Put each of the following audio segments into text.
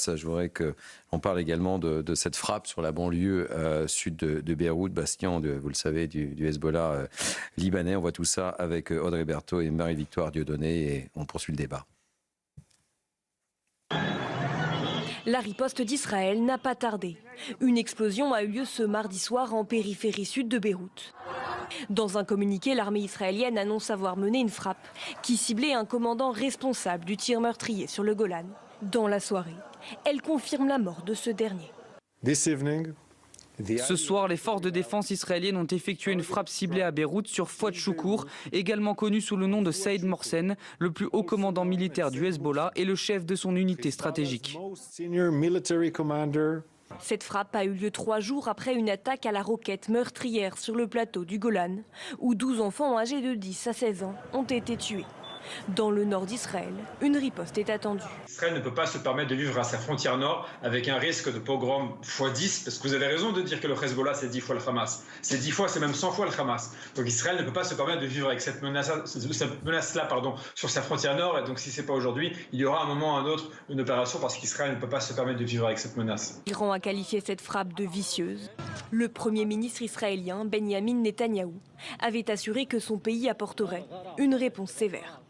Je voudrais qu'on parle également de cette frappe sur la banlieue sud de Beyrouth, bastion, vous le savez, du Hezbollah libanais. On voit tout ça avec Audrey Berthaud et Marie-Victoire Dieudonné et on poursuit le débat. La riposte d'Israël n'a pas tardé. Une explosion a eu lieu ce mardi soir en périphérie sud de Beyrouth. Dans un communiqué, l'armée israélienne annonce avoir mené une frappe qui ciblait un commandant responsable du tir meurtrier sur le Golan. Dans la soirée, elle confirme la mort de ce dernier. Ce soir, les forces de défense israéliennes ont effectué une frappe ciblée à Beyrouth sur Fouad Choukour, également connu sous le nom de Saïd Morsen, le plus haut commandant militaire du Hezbollah et le chef de son unité stratégique. Cette frappe a eu lieu 3 jours après une attaque à la roquette meurtrière sur le plateau du Golan, où 12 enfants âgés de 10 à 16 ans ont été tués. Dans le nord d'Israël, une riposte est attendue. Israël ne peut pas se permettre de vivre à sa frontière nord avec un risque de pogrom x10, parce que vous avez raison de dire que le Hezbollah c'est 10 fois le Hamas. C'est 10 fois, c'est même 100 fois le Hamas. Donc Israël ne peut pas se permettre de vivre avec cette menace-là sur sa frontière nord. Et donc si ce n'est pas aujourd'hui, il y aura un moment ou un autre une opération parce qu'Israël ne peut pas se permettre de vivre avec cette menace. L'Iran a qualifié cette frappe de vicieuse. Le Premier ministre israélien, Benjamin Netanyahou, avait assuré que son pays apporterait une réponse sévère.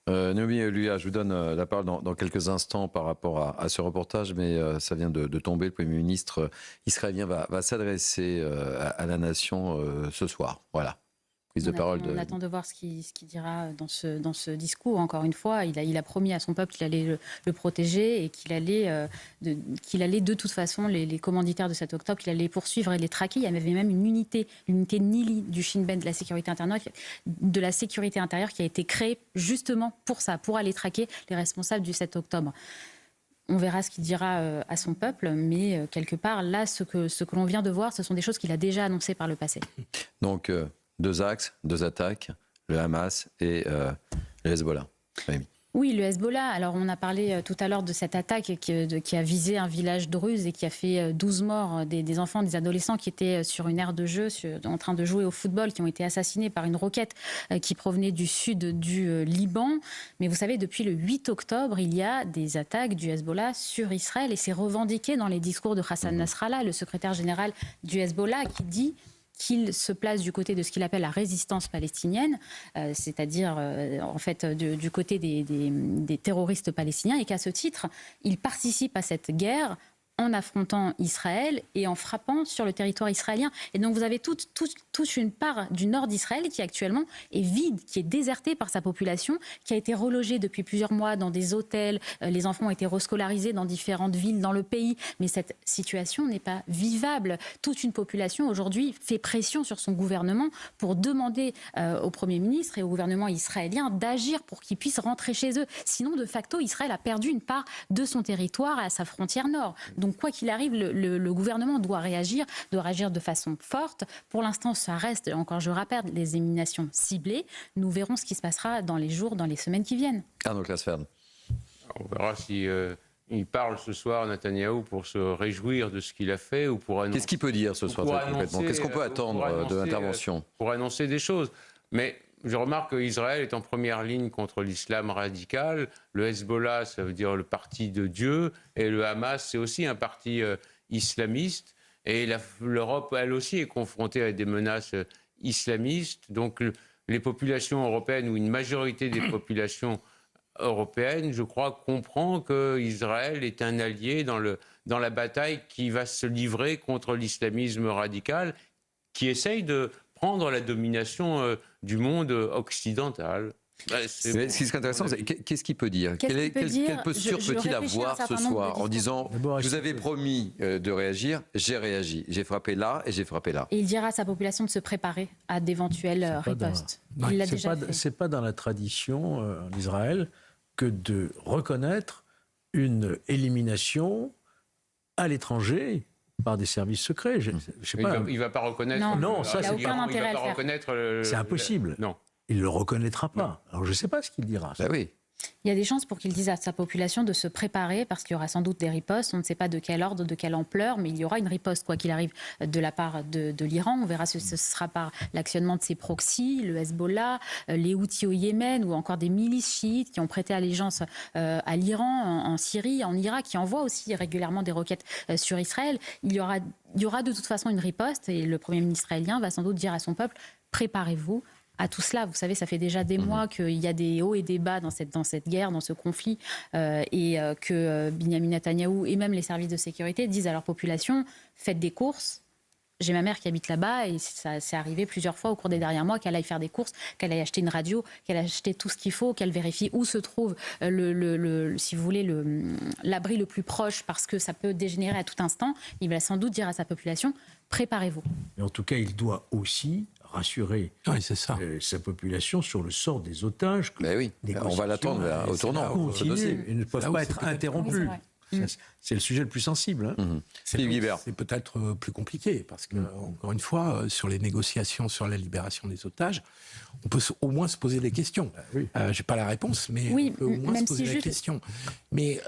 Noémie Eluya, je vous donne la parole dans quelques instants par rapport à ce reportage, mais ça vient de tomber. Le Premier ministre israélien va s'adresser à la nation ce soir. Voilà. Prise de parole on attend de voir ce qu'il dira dans ce discours. Encore une fois, il a promis à son peuple qu'il allait le protéger et qu'il allait de toute façon, les commanditaires de 7 octobre, qu'il allait les poursuivre et les traquer. Il y avait même l'unité Nili du Shin Bet de la sécurité intérieure qui a été créée justement pour ça, pour aller traquer les responsables du 7 octobre. On verra ce qu'il dira à son peuple, mais quelque part, là, ce que l'on vient de voir, ce sont des choses qu'il a déjà annoncées par le passé. Donc, 2 axes, 2 attaques, le Hamas et le Hezbollah. Oui, le Hezbollah. Alors, on a parlé tout à l'heure de cette attaque qui a visé un village druze et qui a fait 12 morts, des enfants, des adolescents qui étaient sur une aire de jeu, en train de jouer au football, qui ont été assassinés par une roquette qui provenait du sud du Liban. Mais vous savez, depuis le 8 octobre, il y a des attaques du Hezbollah sur Israël et c'est revendiqué dans les discours de Hassan Nasrallah, le secrétaire général du Hezbollah, qui dit qu'il se place du côté de ce qu'il appelle la résistance palestinienne, c'est-à-dire en fait du côté des terroristes palestiniens, et qu'à ce titre, il participe à cette guerre en affrontant Israël et en frappant sur le territoire israélien. Et donc vous avez toute une part du nord d'Israël qui actuellement est vide, qui est désertée par sa population, qui a été relogée depuis plusieurs mois dans des hôtels. Les enfants ont été rescolarisés dans différentes villes dans le pays. Mais cette situation n'est pas vivable. Toute une population aujourd'hui fait pression sur son gouvernement pour demander au Premier ministre et au gouvernement israélien d'agir pour qu'ils puissent rentrer chez eux. Sinon, de facto, Israël a perdu une part de son territoire à sa frontière nord. Donc quoi qu'il arrive, le gouvernement doit réagir de façon forte. Pour l'instant, ça reste, encore je rappelle, des éliminations ciblées. Nous verrons ce qui se passera dans les jours, dans les semaines qui viennent. Arnaud Klasfeld. On verra si il parle ce soir, Netanyahou, pour se réjouir de ce qu'il a fait ou pour annoncer... Qu'est-ce qu'il peut dire ce soir très concrètement ? Qu'est-ce qu'on peut attendre de l'intervention ? Pour annoncer des choses. Mais je remarque qu'Israël est en première ligne contre l'islam radical. Le Hezbollah, ça veut dire le parti de Dieu. Et le Hamas, c'est aussi un parti islamiste. Et l'Europe, elle aussi, est confrontée à des menaces islamistes. Donc les populations européennes, ou une majorité des populations européennes, je crois, comprend qu'Israël est un allié dans la bataille qui va se livrer contre l'islamisme radical, qui essaye de prendre la domination du monde occidental. Ce qui est intéressant, c'est qu'est-ce qu'il peut dire ? Quelle posture peut-il avoir ce soir en disant « Vous avez promis de réagir, j'ai réagi, j'ai frappé là et j'ai frappé là ». Et il dira à sa population de se préparer à d'éventuelles ripostes. Il l'a déjà fait. C'est pas dans la tradition en Israël que de reconnaître une élimination à l'étranger par des services secrets. Je sais pas. Il ne va pas reconnaître... Non, ça, c'est aucun intérêt à le faire. C'est impossible. Non. Il ne le reconnaîtra pas. Alors je ne sais pas ce qu'il dira. Ben oui. Il y a des chances pour qu'il dise à sa population de se préparer parce qu'il y aura sans doute des ripostes. On ne sait pas de quel ordre, de quelle ampleur, mais il y aura une riposte, quoi qu'il arrive, de la part de l'Iran. On verra si ce sera par l'actionnement de ses proxys, le Hezbollah, les Houthis au Yémen ou encore des milices chiites qui ont prêté allégeance à l'Iran, en Syrie, en Irak, qui envoient aussi régulièrement des roquettes sur Israël. Il y aura de toute façon une riposte et le Premier ministre israélien va sans doute dire à son peuple « préparez-vous ». À tout cela, vous savez, ça fait déjà des mois qu'il y a des hauts et des bas dans cette guerre, dans ce conflit, et que Benyamin Netanyahou et même les services de sécurité disent à leur population « faites des courses ». J'ai ma mère qui habite là-bas et ça s'est arrivé plusieurs fois au cours des derniers mois qu'elle aille faire des courses, qu'elle aille acheter une radio, qu'elle aille acheter tout ce qu'il faut, qu'elle vérifie où se trouve si vous voulez, l'abri le plus proche parce que ça peut dégénérer à tout instant. Il va sans doute dire à sa population « préparez-vous ». Mais en tout cas, il doit aussi rassurer sa population sur le sort des otages. Ben oui, on va l'attendre au tournant. Ils ne peuvent pas être interrompus. C'est le sujet le plus sensible. C'est peut-être plus compliqué, parce que, encore une fois, sur les négociations sur la libération des otages, on peut au moins se poser des questions. Je n'ai pas la réponse, mais on peut au moins se poser des questions. Mais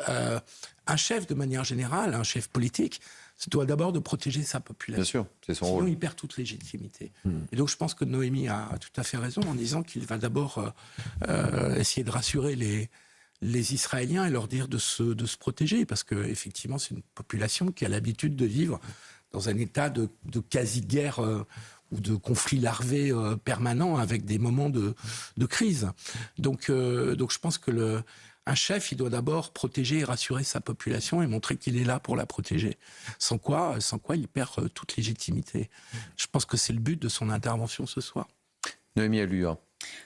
un chef, de manière générale, un chef politique, se doit d'abord de protéger sa population. Bien sûr, c'est son rôle. rôle. Sinon, il perd toute légitimité. Et donc, je pense que Noémie a tout à fait raison en disant qu'il va d'abord essayer de rassurer les Israéliens et leur dire de se protéger, parce qu'effectivement, c'est une population qui a l'habitude de vivre dans un état de quasi-guerre ou de conflit larvé permanent avec des moments de crise. Donc je pense que un chef, il doit d'abord protéger et rassurer sa population et montrer qu'il est là pour la protéger. Sans quoi il perd toute légitimité. Je pense que c'est le but de son intervention ce soir. Noémie Alluha.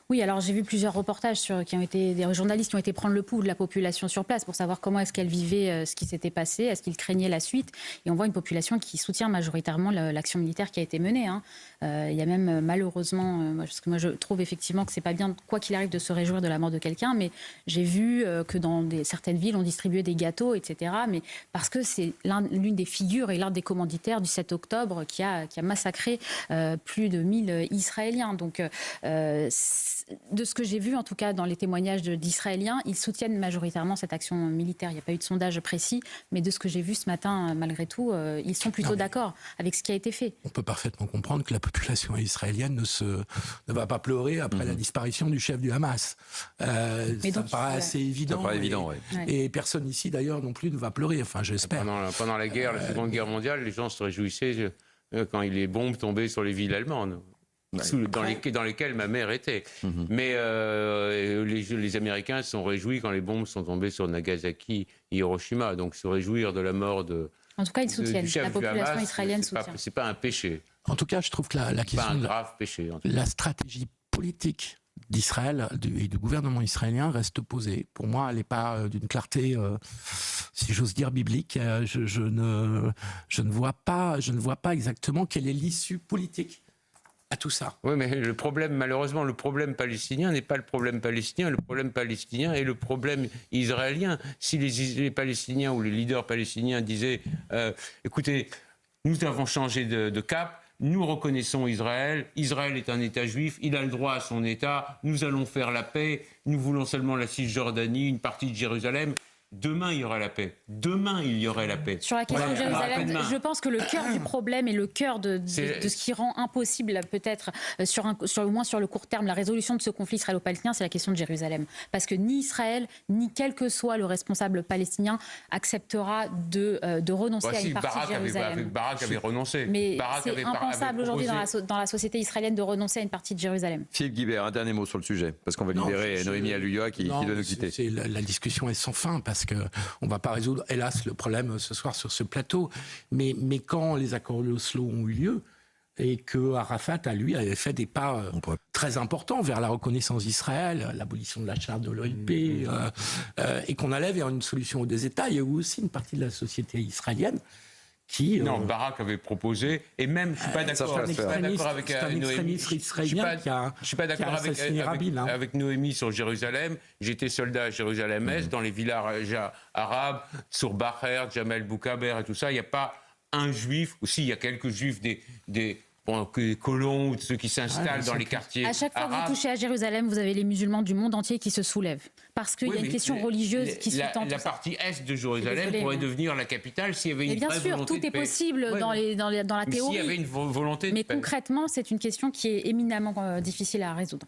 Oui, alors j'ai vu plusieurs reportages des journalistes qui ont été prendre le pouls de la population sur place pour savoir comment est-ce qu'elle vivait ce qui s'était passé, est-ce qu'ils craignaient la suite. Et on voit une population qui soutient majoritairement l'action militaire qui a été menée. Il y a même malheureusement, parce que moi je trouve effectivement que c'est pas bien, quoi qu'il arrive, de se réjouir de la mort de quelqu'un, mais j'ai vu que dans certaines villes on distribuait des gâteaux, etc. Mais parce que c'est l'une des figures et l'un des commanditaires du 7 octobre qui a massacré plus de 1000 Israéliens. Donc de ce que j'ai vu, en tout cas dans les témoignages d'Israéliens, ils soutiennent majoritairement cette action militaire. Il n'y a pas eu de sondage précis, mais de ce que j'ai vu ce matin, malgré tout, ils sont plutôt d'accord avec ce qui a été fait. On peut parfaitement comprendre que la population israélienne ne va pas pleurer après la disparition du chef du Hamas. Ça paraît assez évident. Ça paraît évident, et personne ici, d'ailleurs, non plus ne va pleurer, enfin j'espère. Pendant la guerre, la Seconde Guerre mondiale, les gens se réjouissaient quand les bombes tombaient sur les villes allemandes. Dans lesquelles ma mère était. Mais les Américains se sont réjouis quand les bombes sont tombées sur Nagasaki et Hiroshima. Donc se réjouir de la mort en tout cas, ils soutiennent. La population israélienne soutient. C'est pas un péché. En tout cas, je trouve que la question, pas un grave péché. La stratégie politique d'Israël et du gouvernement israélien reste posée. Pour moi, elle n'est pas d'une clarté, si j'ose dire, biblique. Je ne vois pas exactement quelle est l'issue politique à tout ça. Oui, mais malheureusement, le problème palestinien n'est pas le problème palestinien. Le problème palestinien est le problème israélien. Si les Palestiniens ou les leaders palestiniens disaient écoutez, nous avons changé de cap, nous reconnaissons Israël, Israël est un État juif, il a le droit à son État, nous allons faire la paix, nous voulons seulement la Cisjordanie, une partie de Jérusalem. Demain, il y aura la paix. Demain, il y aurait la paix. Sur la question de Jérusalem, je pense que le cœur du problème et le cœur de ce qui rend impossible, peut-être, au moins sur le court terme, la résolution de ce conflit israélo-palestinien, c'est la question de Jérusalem. Parce que ni Israël, ni quel que soit le responsable palestinien, acceptera de renoncer à une partie de Jérusalem. Barak avait renoncé. Mais c'est impensable aujourd'hui dans la société israélienne de renoncer à une partie de Jérusalem. Philippe Guibert, un dernier mot sur le sujet, parce qu'on va libérer Noémie Alluha qui doit nous quitter. La discussion est sans fin, parce qu'on ne va pas résoudre, hélas, le problème ce soir sur ce plateau. Mais quand les accords de Oslo ont eu lieu, et que Arafat, à lui, avait fait des pas très importants vers la reconnaissance d'Israël, l'abolition de la charte de l'OLP, et qu'on allait vers une solution aux deux États, il y a eu aussi une partie de la société israélienne qui... Non, Barak avait proposé, et même, je ne suis pas d'accord avec Noémie. Je suis pas d'accord avec Noémie sur Jérusalem. J'étais soldat à Jérusalem-Est, dans les villages arabes, sur Baher, Jamal Boukaber et tout ça. Il n'y a pas un juif, aussi il y a quelques juifs des que les colons ou de ceux qui s'installent dans les quartiers À chaque fois que arabes. vous touchez à Jérusalem, vous avez les musulmans du monde entier qui se soulèvent. Parce qu'il y a une question religieuse qui se tente. La partie est de Jérusalem pourrait devenir la capitale s'il y avait une bien vraie sûr, volonté tout de est paix. possible dans la Mais théorie. s'il y avait une volonté de Mais paix. concrètement, c'est une question qui est éminemment difficile à résoudre.